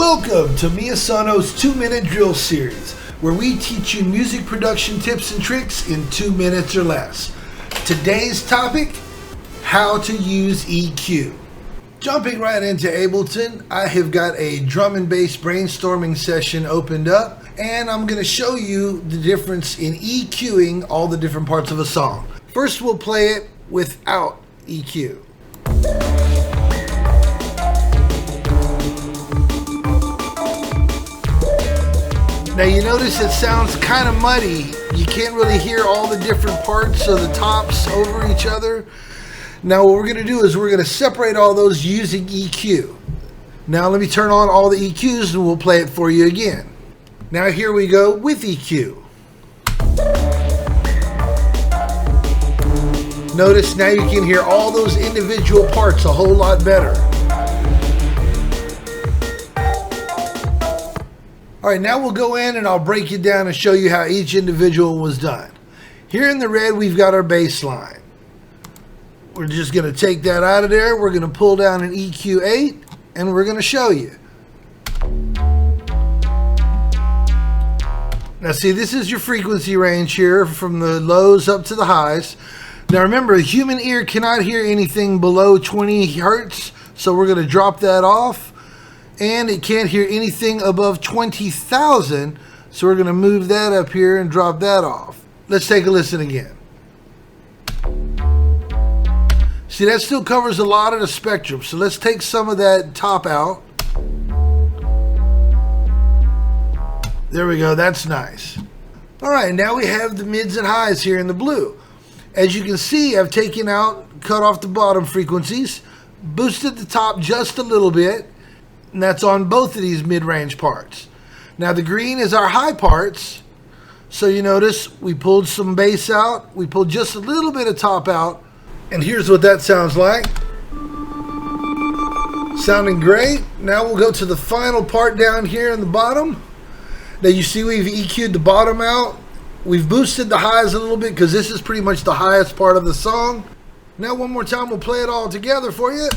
Welcome to MiaSono's 2-Minute Drill Series, where we teach you music production tips and tricks in 2 minutes or less. Today's topic, how to use EQ. Jumping right into Ableton, I have got a drum and bass brainstorming session opened up, and I'm going to show you the difference in EQing all the different parts of a song. First, we'll play it without EQ. Now you notice it sounds kind of muddy. You can't really hear all the different parts of the tops over each other. Now what we're going to do is we're going to separate all those using EQ. Now let me turn on all the EQs and we'll play it for you again. Now here we go with EQ. Notice now you can hear all those individual parts a whole lot better. Alright, now we'll go in and I'll break it down and show you how each individual was done. Here in the red we've got our bass line. We're just going to take that out of there. We're going to pull down an EQ8 and we're going to show you. Now see, this is your frequency range here from the lows up to the highs. Now remember, the human ear cannot hear anything below 20 hertz, so we're going to drop that off. And it can't hear anything above 20,000, so we're going to move that up here and drop that off. Let's take a listen again. See, that still covers a lot of the spectrum, so let's take some of that top out. There we go, that's nice. Alright, now we have the mids and highs here in the blue. As you can see, I've taken out, cut off the bottom frequencies, boosted the top just a little bit, and that's on both of these mid-range parts. Now the green is our high parts, so you notice we pulled some bass out, we pulled just a little bit of top out, and here's what that sounds like. Sounding great. Now we'll go to the final part down here in the bottom. Now you see we've EQ'd the bottom out, we've boosted the highs a little bit because this is pretty much the highest part of the song. Now one more time we'll play it all together for you.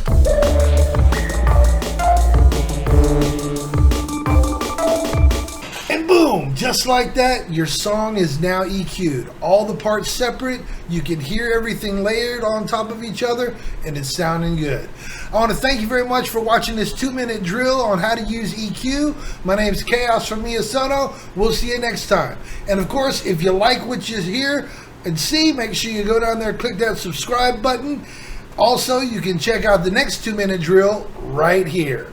Boom! Just like that, your song is now EQ'd. All the parts separate, you can hear everything layered on top of each other, and it's sounding good. I want to thank you very much for watching this 2-minute drill on how to use EQ. My name's Chaos from MiaSono. We'll see you next time. And of course, if you like what you hear and see, make sure you go down there and click that subscribe button. Also, you can check out the next 2-minute drill right here.